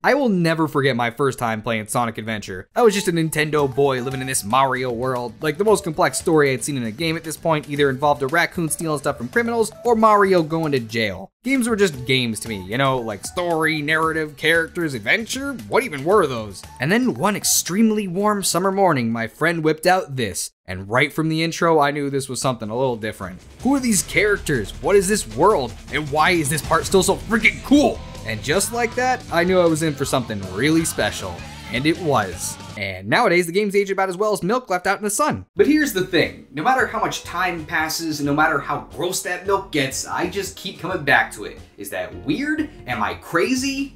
I will never forget my first time playing Sonic Adventure. I was just a Nintendo boy living in this Mario world. Like, the most complex story I'd seen in a game at this point either involved a raccoon stealing stuff from criminals or Mario going to jail. Games were just games to me, you know, like story, narrative, characters, adventure. What even were those? And then one extremely warm summer morning, my friend whipped out this. And right from the intro, I knew this was something a little different. Who are these characters? What is this world? And why is this part still so freaking cool? And just like that, I knew I was in for something really special. And it was. And nowadays, the game's aged about as well as milk left out in the sun. But here's the thing, no matter how much time passes, and no matter how gross that milk gets, I just keep coming back to it. Is that weird? Am I crazy?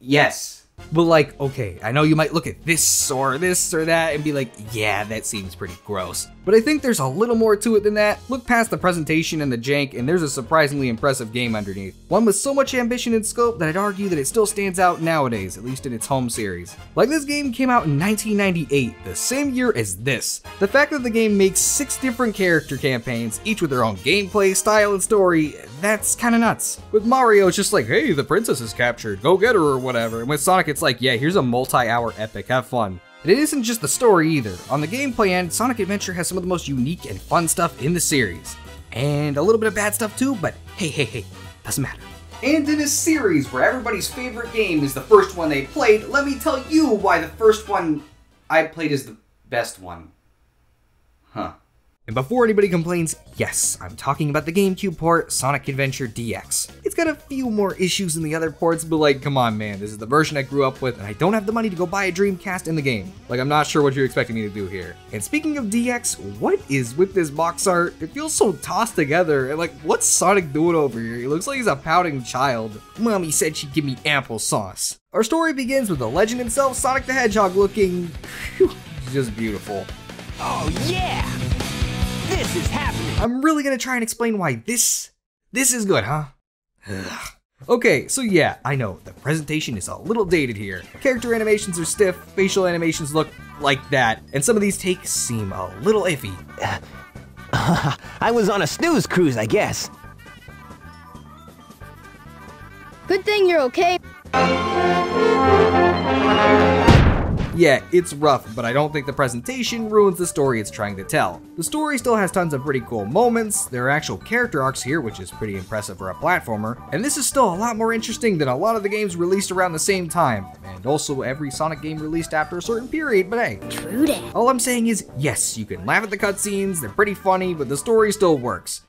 Yes. But like, okay, I know you might look at this or that and be like, yeah, that seems pretty gross. But I think there's a little more to it than that. Look past the presentation and the jank, and there's a surprisingly impressive game underneath. One with so much ambition and scope that I'd argue that it still stands out nowadays, at least in its home series. Like, this game came out in 1998, the same year as this. The fact that the game makes 6 different character campaigns, each with their own gameplay, style, and story, that's kinda nuts. With Mario, it's just like, hey, the princess is captured, go get her or whatever. And with Sonic, it's like, yeah, here's a multi-hour epic, have fun. And it isn't just the story either. On the gameplay end, Sonic Adventure has some of the most unique and fun stuff in the series. And a little bit of bad stuff too, but hey, doesn't matter. And in a series where everybody's favorite game is the first one they played, let me tell you why the first one I played is the best one. Huh. And before anybody complains, yes, I'm talking about the GameCube port, Sonic Adventure DX. It's got a few more issues than the other ports, but like, come on man, this is the version I grew up with, and I don't have the money to go buy a Dreamcast in the game. Like, I'm not sure what you're expecting me to do here. And speaking of DX, what is with this box art? It feels so tossed together, and like, what's Sonic doing over here? He looks like he's a pouting child. Mommy said she'd give me ample sauce. Our story begins with the legend himself, Sonic the Hedgehog, looking just beautiful. Oh yeah! This is happening! I'm really gonna try and explain why this is good, huh? Okay, so yeah, I know, the presentation is a little dated here. Character animations are stiff, facial animations look like that, and some of these takes seem a little iffy. I was on a snooze cruise, I guess. Good thing you're okay. Yeah, it's rough, but I don't think the presentation ruins the story it's trying to tell. The story still has tons of pretty cool moments, there are actual character arcs here, which is pretty impressive for a platformer, and this is still a lot more interesting than a lot of the games released around the same time, and also every Sonic game released after a certain period, but hey. True that. All I'm saying is, yes, you can laugh at the cutscenes, they're pretty funny, but the story still works.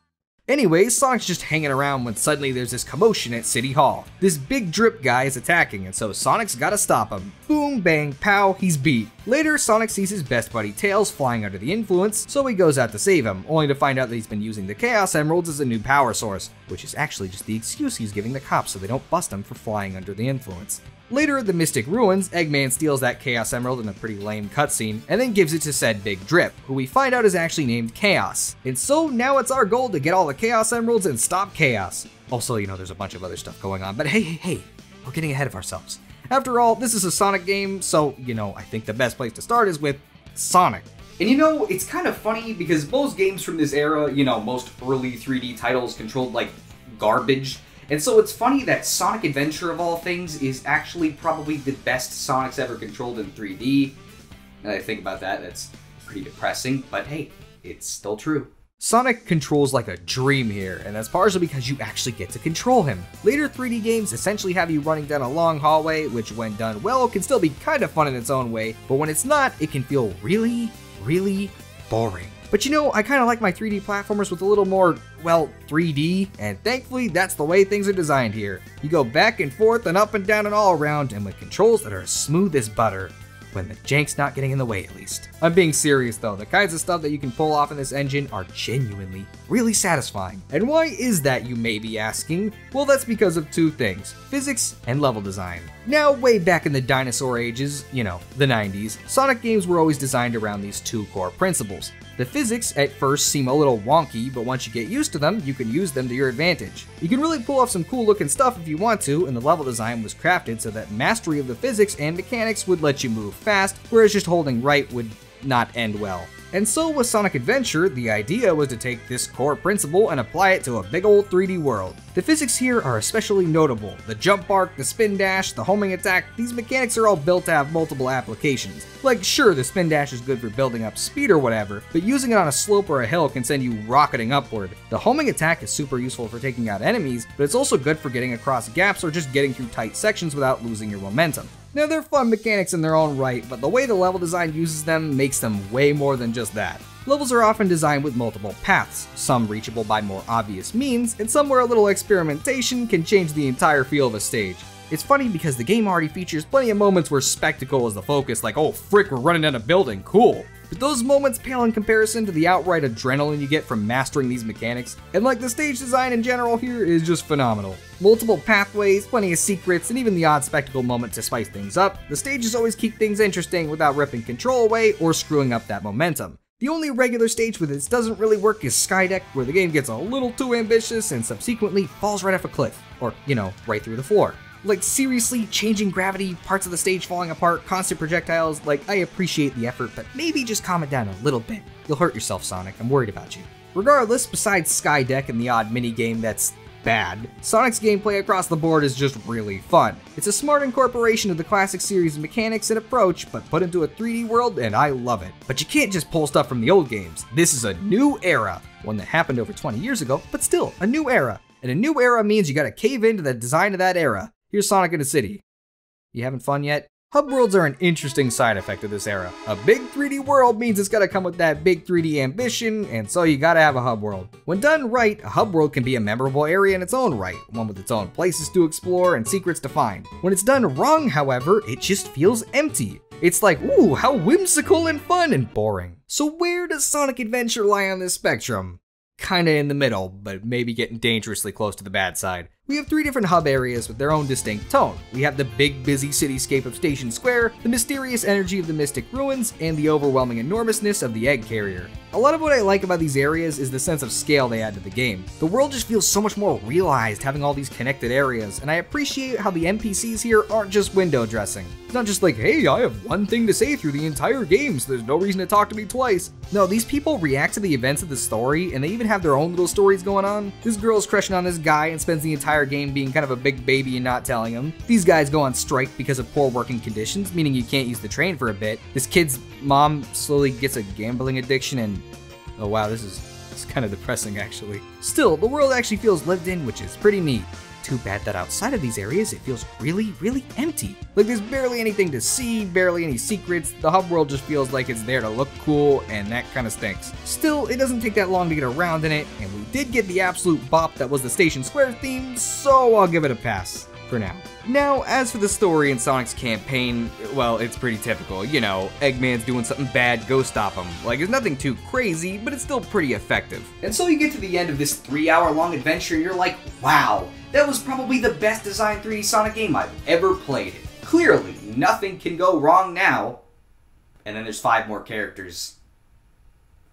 Anyways, Sonic's just hanging around when suddenly there's this commotion at City Hall. This big drip guy is attacking, and so Sonic's gotta stop him. Boom, bang, pow, he's beat. Later, Sonic sees his best buddy Tails flying under the influence, so he goes out to save him, only to find out that he's been using the Chaos Emeralds as a new power source, which is actually just the excuse he's giving the cops so they don't bust him for flying under the influence. Later at the Mystic Ruins, Eggman steals that Chaos Emerald in a pretty lame cutscene, and then gives it to said Big Drip, who we find out is actually named Chaos. And so now it's our goal to get all the Chaos Emeralds and stop Chaos. Also, you know, there's a bunch of other stuff going on, but hey, we're getting ahead of ourselves. After all, this is a Sonic game, so, you know, I think the best place to start is with Sonic. And you know, it's kind of funny because most games from this era, you know, most early 3D titles controlled like garbage. And so it's funny that Sonic Adventure, of all things, is actually probably the best Sonic's ever controlled in 3D. Now that I think about that, that's pretty depressing, but hey, it's still true. Sonic controls like a dream here, and that's partially because you actually get to control him. Later 3D games essentially have you running down a long hallway, which when done well can still be kind of fun in its own way, but when it's not, it can feel really boring. But you know, I kind of like my 3D platformers with a little more, well, 3D, and thankfully that's the way things are designed here. You go back and forth and up and down and all around, and with controls that are as smooth as butter. When the jank's not getting in the way, at least. I'm being serious though, the kinds of stuff that you can pull off in this engine are genuinely really satisfying. And why is that, you may be asking? Well, that's because of two things, physics and level design. Now, way back in the dinosaur ages, you know, the 90s, Sonic games were always designed around these two core principles. The physics at first seem a little wonky, but once you get used to them, you can use them to your advantage. You can really pull off some cool looking stuff if you want to, and the level design was crafted so that mastery of the physics and mechanics would let you move fast, whereas just holding right would not end well. And so with Sonic Adventure, the idea was to take this core principle and apply it to a big old 3D world. The physics here are especially notable. The jump arc, the spin dash, the homing attack, these mechanics are all built to have multiple applications. Like sure, the spin dash is good for building up speed or whatever, but using it on a slope or a hill can send you rocketing upward. The homing attack is super useful for taking out enemies, but it's also good for getting across gaps or just getting through tight sections without losing your momentum. Now they're fun mechanics in their own right, but the way the level design uses them makes them way more than just that. Levels are often designed with multiple paths, some reachable by more obvious means, and some where a little experimentation can change the entire feel of a stage. It's funny because the game already features plenty of moments where spectacle is the focus, like oh frick, we're running down a building, cool. But those moments pale in comparison to the outright adrenaline you get from mastering these mechanics, and like the stage design in general here is just phenomenal. Multiple pathways, plenty of secrets, and even the odd spectacle moment to spice things up, the stages always keep things interesting without ripping control away or screwing up that momentum. The only regular stage where this doesn't really work is Skydeck, where the game gets a little too ambitious and subsequently falls right off a cliff, or, you know, right through the floor. Like seriously, changing gravity, parts of the stage falling apart, constant projectiles, like I appreciate the effort, but maybe just calm it down a little bit. You'll hurt yourself, Sonic, I'm worried about you. Regardless, besides Skydeck and the odd minigame that's bad, Sonic's gameplay across the board is just really fun. It's a smart incorporation of the classic series mechanics and approach, but put into a 3D world, and I love it. But you can't just pull stuff from the old games. This is a new era, one that happened over 20 years ago, but still, a new era. And a new era means you gotta cave into the design of that era. Here's Sonic in a city. You having fun yet? Hub worlds are an interesting side effect of this era. A big 3D world means it's gotta come with that big 3D ambition, and so you gotta have a hub world. When done right, a hub world can be a memorable area in its own right, one with its own places to explore and secrets to find. When it's done wrong, however, it just feels empty. It's like, ooh, how whimsical and fun and boring. So where does Sonic Adventure lie on this spectrum? Kinda in the middle, but maybe getting dangerously close to the bad side. We have 3 different hub areas with their own distinct tone. We have the big, busy cityscape of Station Square, the mysterious energy of the Mystic Ruins, and the overwhelming enormousness of the Egg Carrier. A lot of what I like about these areas is the sense of scale they add to the game. The world just feels so much more realized having all these connected areas, and I appreciate how the NPCs here aren't just window dressing. It's not just like, hey, I have one thing to say through the entire game, so there's no reason to talk to me twice. No, these people react to the events of the story, and they even have their own little stories going on. This girl's crushing on this guy and spends the entire game being kind of a big baby and not telling him. These guys go on strike because of poor working conditions, meaning you can't use the train for a bit. This kid's mom slowly gets a gambling addiction and... oh wow, this is kind of depressing actually. Still, the world actually feels lived in, which is pretty neat. Too bad that outside of these areas, it feels really, really empty. Like there's barely anything to see, barely any secrets. The hub world just feels like it's there to look cool, and that kind of stinks. Still, it doesn't take that long to get around in it, and we did get the absolute bop that was the Station Square theme, so I'll give it a pass for now. Now, as for the story in Sonic's campaign, well, it's pretty typical. You know, Eggman's doing something bad, go stop him. Like, there's nothing too crazy, but it's still pretty effective. And so you get to the end of this 3-hour-long adventure and you're like, wow, that was probably the best designed 3D Sonic game I've ever played. Clearly, nothing can go wrong now. And then there's 5 more characters.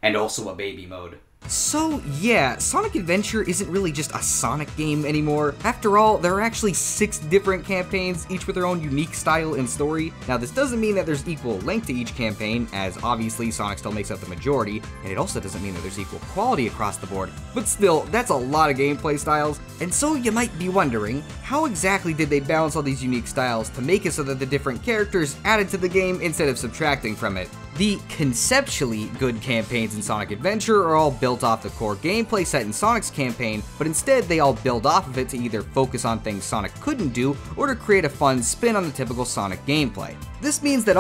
And also a baby mode. So yeah, Sonic Adventure isn't really just a Sonic game anymore. After all, there are actually 6 different campaigns, each with their own unique style and story. Now this doesn't mean that there's equal length to each campaign, as obviously Sonic still makes up the majority, and it also doesn't mean that there's equal quality across the board. But still, that's a lot of gameplay styles, and so you might be wondering, how exactly did they balance all these unique styles to make it so that the different characters added to the game instead of subtracting from it? The conceptually good campaigns in Sonic Adventure are all built off the core gameplay set in Sonic's campaign, but instead they all build off of it to either focus on things Sonic couldn't do, or to create a fun spin on the typical Sonic gameplay. This means that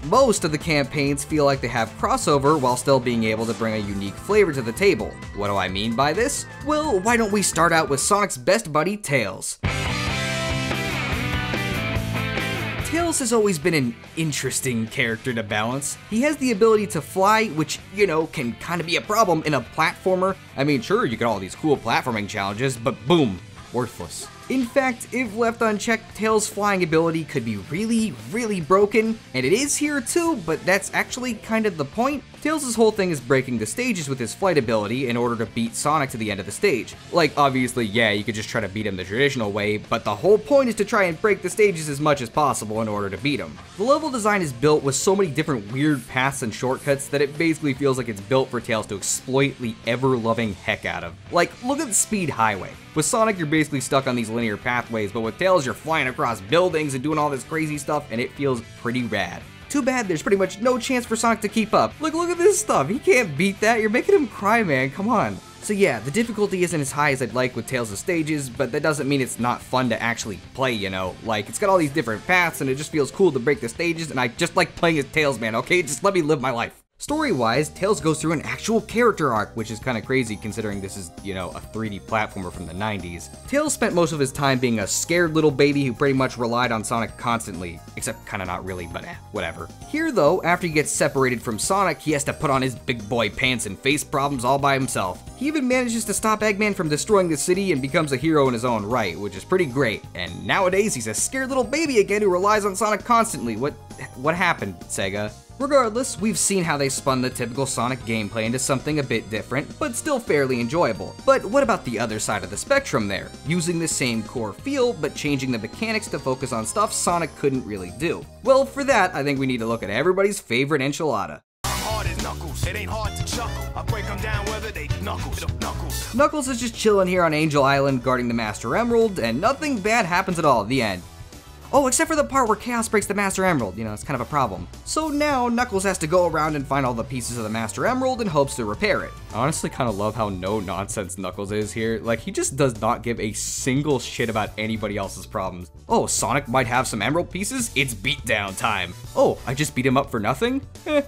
most of the campaigns feel like they have crossover while still being able to bring a unique flavor to the table. What do I mean by this? Well, why don't we start out with Sonic's best buddy, Tails. Tails has always been an interesting character to balance. He has the ability to fly, which, you know, can kind of be a problem in a platformer. I mean, sure, you get all these cool platforming challenges, but boom, worthless. In fact, if left unchecked, Tails' flying ability could be really broken, and it is here too, but that's actually kind of the point. Tails' whole thing is breaking the stages with his flight ability in order to beat Sonic to the end of the stage. Like, obviously, yeah, you could just try to beat him the traditional way, but the whole point is to try and break the stages as much as possible in order to beat him. The level design is built with so many different weird paths and shortcuts that it basically feels like it's built for Tails to exploit the ever-loving heck out of. Like, look at the Speed Highway. With Sonic, you're basically stuck on these linear pathways, but with Tails, you're flying across buildings and doing all this crazy stuff, and it feels pretty rad. Too bad there's pretty much no chance for Sonic to keep up. Look at this stuff. He can't beat that. You're making him cry, man. Come on. So yeah, the difficulty isn't as high as I'd like with Tails' stages, but that doesn't mean it's not fun to actually play, you know? Like, it's got all these different paths, and it just feels cool to break the stages, and I just like playing as Tails, man, okay? Just let me live my life. Story-wise, Tails goes through an actual character arc, which is kind of crazy considering this is, you know, a 3D platformer from the 90s. Tails spent most of his time being a scared little baby who pretty much relied on Sonic constantly, except kind of not really, but whatever. Here though, after he gets separated from Sonic, he has to put on his big boy pants and face problems all by himself. He even manages to stop Eggman from destroying the city and becomes a hero in his own right, which is pretty great. And nowadays, he's a scared little baby again who relies on Sonic constantly. What happened, Sega? Regardless, we've seen how they spun the typical Sonic gameplay into something a bit different, but still fairly enjoyable. But what about the other side of the spectrum there? Using the same core feel, but changing the mechanics to focus on stuff Sonic couldn't really do. Well, for that, I think we need to look at everybody's favorite enchilada. It ain't hard to chuckle. I break them down whether they knuckles. Knuckles is just chilling here on Angel Island guarding the Master Emerald, and nothing bad happens at all at the end. Oh, except for the part where Chaos breaks the Master Emerald, you know, it's kind of a problem. So now, Knuckles has to go around and find all the pieces of the Master Emerald in hopes to repair it. I honestly kind of love how no-nonsense Knuckles is here. Like, he just does not give a single shit about anybody else's problems. Oh, Sonic might have some Emerald pieces? It's beatdown time. Oh, I just beat him up for nothing?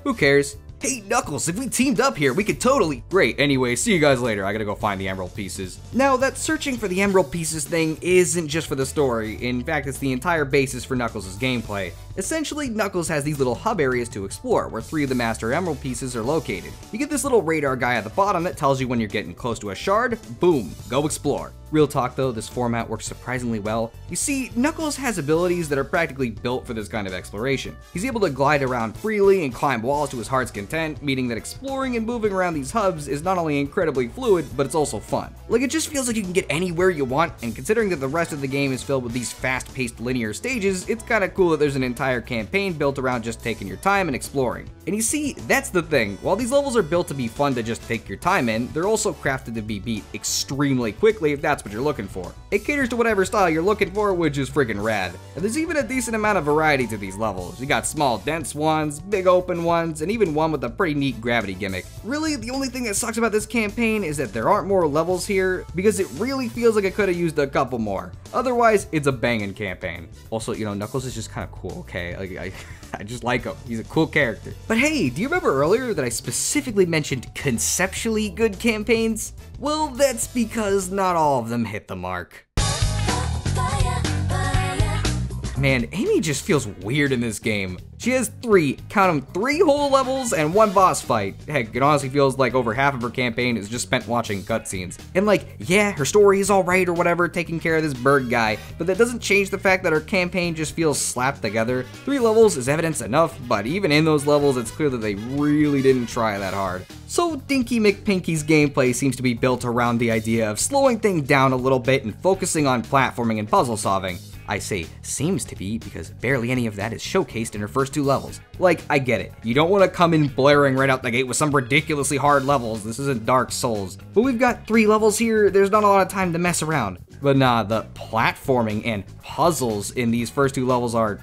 Who cares? Hey Knuckles, if we teamed up here, we could totally— Great, anyway, see you guys later, I gotta go find the emerald pieces. Now, that searching for the emerald pieces thing isn't just for the story, in fact it's the entire basis for Knuckles' gameplay. Essentially, Knuckles has these little hub areas to explore, where 3 of the Master Emerald pieces are located. You get this little radar guy at the bottom that tells you when you're getting close to a shard, boom, go explore. Real talk though, this format works surprisingly well. You see, Knuckles has abilities that are practically built for this kind of exploration. He's able to glide around freely and climb walls to his heart's content, meaning that exploring and moving around these hubs is not only incredibly fluid, but it's also fun. Like, it just feels like you can get anywhere you want, and considering that the rest of the game is filled with these fast-paced linear stages, it's kinda cool that there's an entire campaign built around just taking your time and exploring. And you see, that's the thing. While these levels are built to be fun to just take your time in, they're also crafted to be beat extremely quickly if that's what you're looking for. It caters to whatever style you're looking for, which is freaking rad. And there's even a decent amount of variety to these levels. You got small dense ones, big open ones, and even one with a pretty neat gravity gimmick. Really, the only thing that sucks about this campaign is that there aren't more levels here, because it really feels like it could have used a couple more. Otherwise, it's a banging campaign. Also, you know, Knuckles is just kind of cool, okay? Like, I just like him. He's a cool character. But hey, do you remember earlier that I specifically mentioned conceptually good campaigns? Well, that's because not all of them hit the mark. Man, Amy just feels weird in this game. She has 3, count them, 3 whole levels and 1 boss fight. Heck, it honestly feels like over half of her campaign is just spent watching cutscenes. And like, yeah, her story is alright or whatever, taking care of this bird guy, but that doesn't change the fact that her campaign just feels slapped together. 3 levels is evidence enough, but even in those levels, it's clear that they really didn't try that hard. So Dinky McPinky's gameplay seems to be built around the idea of slowing things down a little bit and focusing on platforming and puzzle solving. I say seems to be because barely any of that is showcased in her first 2 levels. Like, I get it. You don't want to come in blaring right out the gate with some ridiculously hard levels. This isn't Dark Souls. But we've got 3 levels here. There's not a lot of time to mess around. But nah, the platforming and puzzles in these first 2 levels are—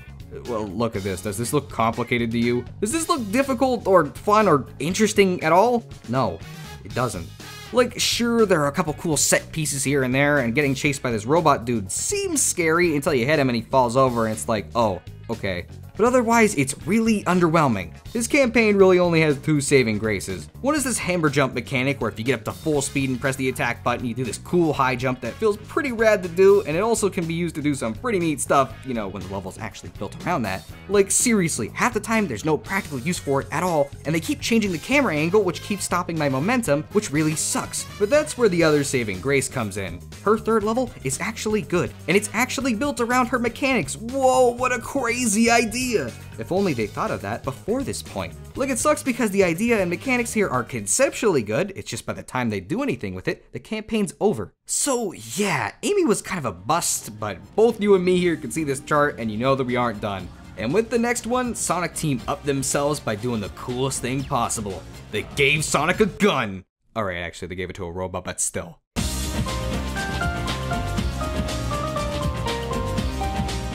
well, look at this. Does this look complicated to you? Does this look difficult or fun or interesting at all? No, it doesn't. Like, sure, there are a couple cool set pieces here and there, and getting chased by this robot dude seems scary until you hit him and he falls over and it's like, oh, okay. but otherwise it's really underwhelming. This campaign really only has 2 saving graces. One is this hammer jump mechanic where if you get up to full speed and press the attack button, you do this cool high jump that feels pretty rad to do, and it also can be used to do some pretty neat stuff, you know, when the level's actually built around that. Like seriously, half the time there's no practical use for it at all, and they keep changing the camera angle, which keeps stopping my momentum, which really sucks. But that's where the other saving grace comes in. Her 3rd level is actually good, and it's actually built around her mechanics. Whoa, what a crazy idea! If only they thought of that before this point. Like, it sucks because the idea and mechanics here are conceptually good, it's just by the time they do anything with it, the campaign's over. So yeah, Amy was kind of a bust, but both you and me here can see this chart and you know that we aren't done. And with the next one, Sonic Team upped themselves by doing the coolest thing possible. They gave Sonic a gun! Alright, actually they gave it to a robot, but still.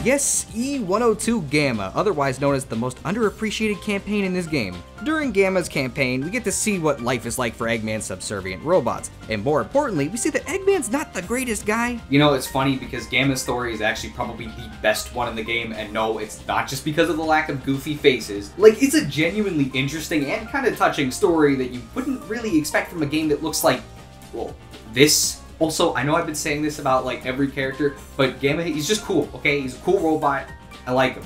Yes, E102 Gamma, otherwise known as the most underappreciated campaign in this game. During Gamma's campaign, we get to see what life is like for Eggman's subservient robots, and more importantly, we see that Eggman's not the greatest guy. You know, it's funny because Gamma's story is actually probably the best one in the game, and no, it's not just because of the lack of goofy faces. Like, it's a genuinely interesting and kind of touching story that you wouldn't really expect from a game that looks like, well, this. Also, I know I've been saying this about like every character, but Gamma, he's just cool, okay? He's a cool robot. I like him.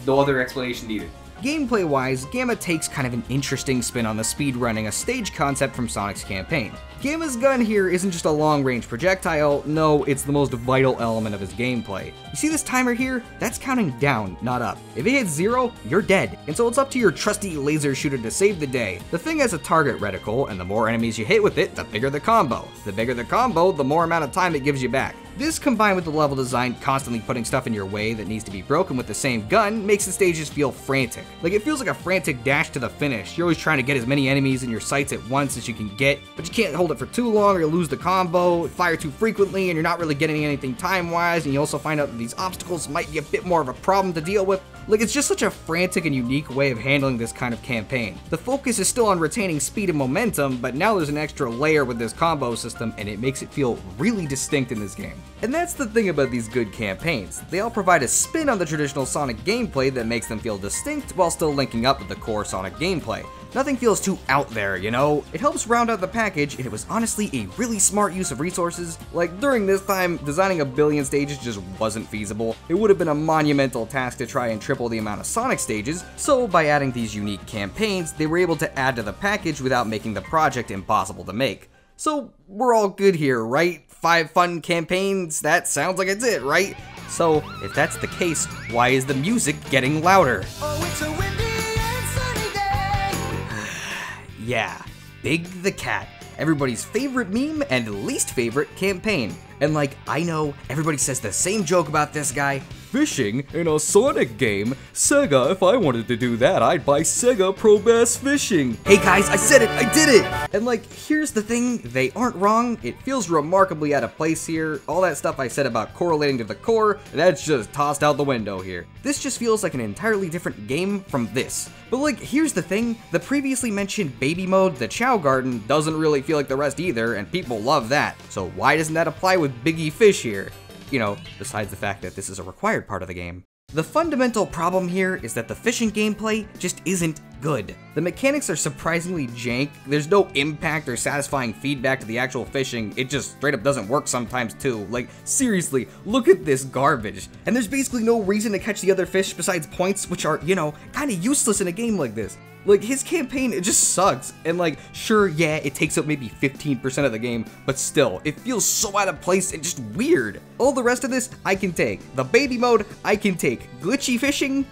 No other explanation needed. Gameplay-wise, Gamma takes kind of an interesting spin on the speedrunning a stage concept from Sonic's campaign. Gamma's gun here isn't just a long-range projectile, no, it's the most vital element of his gameplay. You see this timer here? That's counting down, not up. If it hits 0, you're dead, and so it's up to your trusty laser shooter to save the day. The thing has a target reticle, and the more enemies you hit with it, the bigger the combo. The bigger the combo, the more amount of time it gives you back. This, combined with the level design constantly putting stuff in your way that needs to be broken with the same gun, makes the stages feel frantic. Like, it feels like a frantic dash to the finish. You're always trying to get as many enemies in your sights at once as you can get, but you can't hold it for too long or you'll lose the combo, fire too frequently, and you're not really getting anything time-wise, and you also find out that these obstacles might be a bit more of a problem to deal with. Like, it's just such a frantic and unique way of handling this kind of campaign. The focus is still on retaining speed and momentum, but now there's an extra layer with this combo system, and it makes it feel really distinct in this game. And that's the thing about these good campaigns. They all provide a spin on the traditional Sonic gameplay that makes them feel distinct while still linking up with the core Sonic gameplay. Nothing feels too out there, you know? It helps round out the package, and it was honestly a really smart use of resources. Like, during this time, designing a billion stages just wasn't feasible. It would have been a monumental task to try and triple the amount of Sonic stages, so by adding these unique campaigns, they were able to add to the package without making the project impossible to make. So, we're all good here, right? 5 fun campaigns, that sounds like it's it, right? So, if that's the case, why is the music getting louder? Oh, it's a windy and sunny day. Yeah, Big the Cat, everybody's favorite meme and least favorite campaign. And like, I know, everybody says the same joke about this guy. Fishing in a Sonic game? Sega, if I wanted to do that, I'd buy Sega Pro Bass Fishing. Hey guys, I said it, I did it! And like, here's the thing, they aren't wrong, it feels remarkably out of place here. All that stuff I said about correlating to the core, that's just tossed out the window here. This just feels like an entirely different game from this. But like, here's the thing, the previously mentioned baby mode, the Chao Garden, doesn't really feel like the rest either, and people love that. So why doesn't that apply with Biggie Fish here? You know, besides the fact that this is a required part of the game. The fundamental problem here is that the fishing gameplay just isn't good. The mechanics are surprisingly jank, there's no impact or satisfying feedback to the actual fishing, it just straight up doesn't work sometimes too. Like, seriously, look at this garbage. And there's basically no reason to catch the other fish besides points, which are, you know, kinda useless in a game like this. Like, his campaign, it just sucks, and like, sure, yeah, it takes up maybe 15% of the game, but still, it feels so out of place and just weird. All the rest of this, I can take. The baby mode, I can take. Glitchy fishing,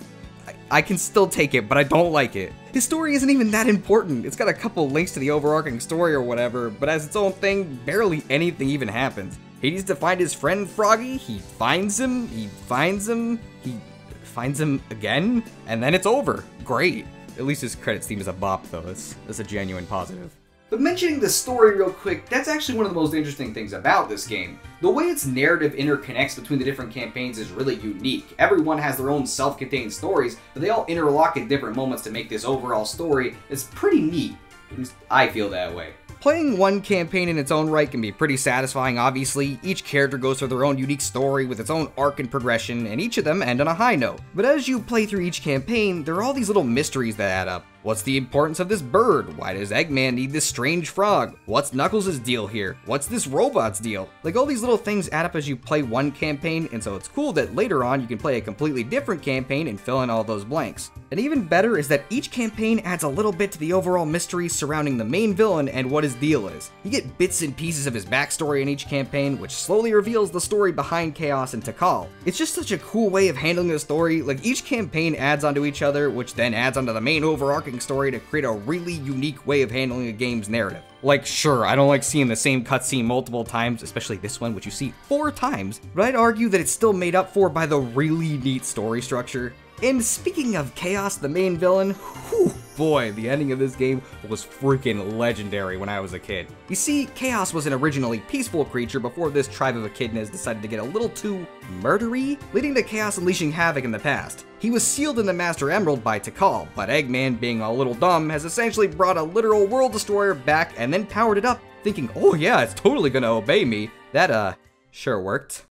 I can still take it, but I don't like it. His story isn't even that important. It's got a couple links to the overarching story or whatever, but as its own thing, barely anything even happens. He needs to find his friend Froggy, he finds him, he finds him again, and then it's over. Great. At least his credits theme is a bop, though. That's a genuine positive. But mentioning the story real quick, that's actually one of the most interesting things about this game. The way its narrative interconnects between the different campaigns is really unique. Everyone has their own self-contained stories, but they all interlock at different moments to make this overall story. It's pretty neat. At least I feel that way. Playing one campaign in its own right can be pretty satisfying, obviously. Each character goes through their own unique story with its own arc and progression, and each of them end on a high note. But as you play through each campaign, there are all these little mysteries that add up. What's the importance of this bird? Why does Eggman need this strange frog? What's Knuckles' deal here? What's this robot's deal? Like, all these little things add up as you play one campaign, and so it's cool that later on you can play a completely different campaign and fill in all those blanks. And even better is that each campaign adds a little bit to the overall mystery surrounding the main villain and what his deal is. You get bits and pieces of his backstory in each campaign, which slowly reveals the story behind Chaos and Tikal. It's just such a cool way of handling the story. Like, each campaign adds onto each other, which then adds onto the main overarching story to create a really unique way of handling a game's narrative. Like, sure, I don't like seeing the same cutscene multiple times, especially this one, which you see 4 times, but I'd argue that it's still made up for by the really neat story structure. And speaking of Chaos, the main villain, whew, boy, the ending of this game was freaking legendary when I was a kid. You see, Chaos was an originally peaceful creature before this tribe of echidnas decided to get a little too murdery, leading to Chaos unleashing havoc in the past. He was sealed in the Master Emerald by Tikal, but Eggman, being a little dumb, has essentially brought a literal world destroyer back and then powered it up, thinking, oh yeah, it's totally gonna obey me. That, sure worked.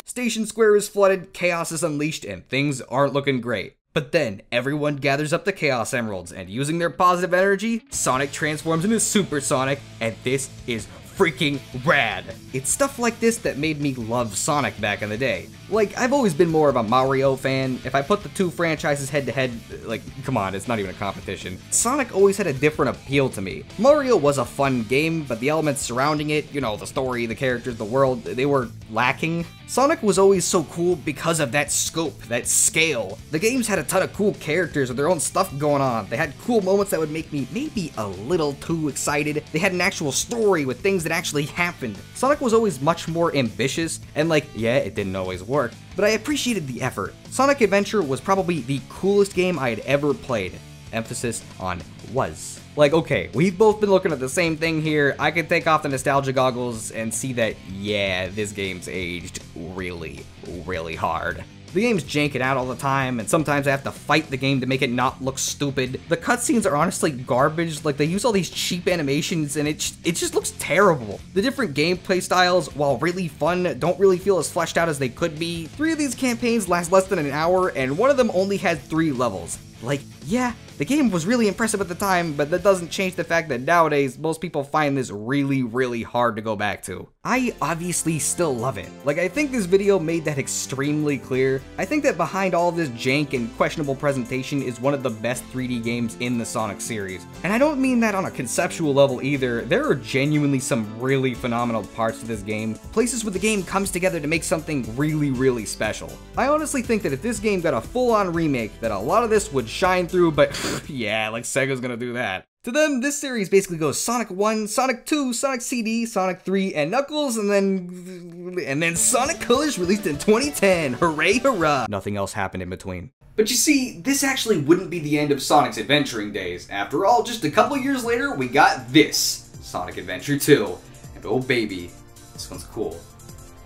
Station Square is flooded, Chaos is unleashed, and things aren't looking great. But then, everyone gathers up the Chaos Emeralds, and using their positive energy, Sonic transforms into Super Sonic, and this is freaking rad. It's stuff like this that made me love Sonic back in the day. Like, I've always been more of a Mario fan. If I put the two franchises head to head, like, come on, it's not even a competition. Sonic always had a different appeal to me. Mario was a fun game, but the elements surrounding it, you know, the story, the characters, the world, they were lacking. Sonic was always so cool because of that scope, that scale. The games had a ton of cool characters with their own stuff going on. They had cool moments that would make me maybe a little too excited. They had an actual story with things that actually happened. Sonic was always much more ambitious, and like, yeah, it didn't always work, but I appreciated the effort. Sonic Adventure was probably the coolest game I had ever played. Emphasis on was. Like, okay, we've both been looking at the same thing here. I can take off the nostalgia goggles and see that, yeah, this game's aged really, really hard. The game's janking out all the time, and sometimes I have to fight the game to make it not look stupid. The cutscenes are honestly garbage. Like, they use all these cheap animations, and it just looks terrible. The different gameplay styles, while really fun, don't really feel as fleshed out as they could be. 3 of these campaigns last less than an hour, and one of them only had 3 levels. Like, yeah, the game was really impressive at the time, but that doesn't change the fact that nowadays, most people find this really, really hard to go back to. I obviously still love it. Like, I think this video made that extremely clear. I think that behind all this jank and questionable presentation is one of the best 3D games in the Sonic series. And I don't mean that on a conceptual level either. There are genuinely some really phenomenal parts to this game, places where the game comes together to make something really, really special. I honestly think that if this game got a full-on remake, that a lot of this would shine through, but yeah, like Sega's gonna do that. To them, this series basically goes Sonic 1, Sonic 2, Sonic CD, Sonic 3, and Knuckles, and then Sonic Colors released in 2010. Hooray, hurrah! Nothing else happened in between. But you see, this actually wouldn't be the end of Sonic's adventuring days. After all, just a couple years later, we got this, Sonic Adventure 2. And oh baby, this one's cool.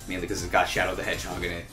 Mainly because it's got Shadow the Hedgehog in it.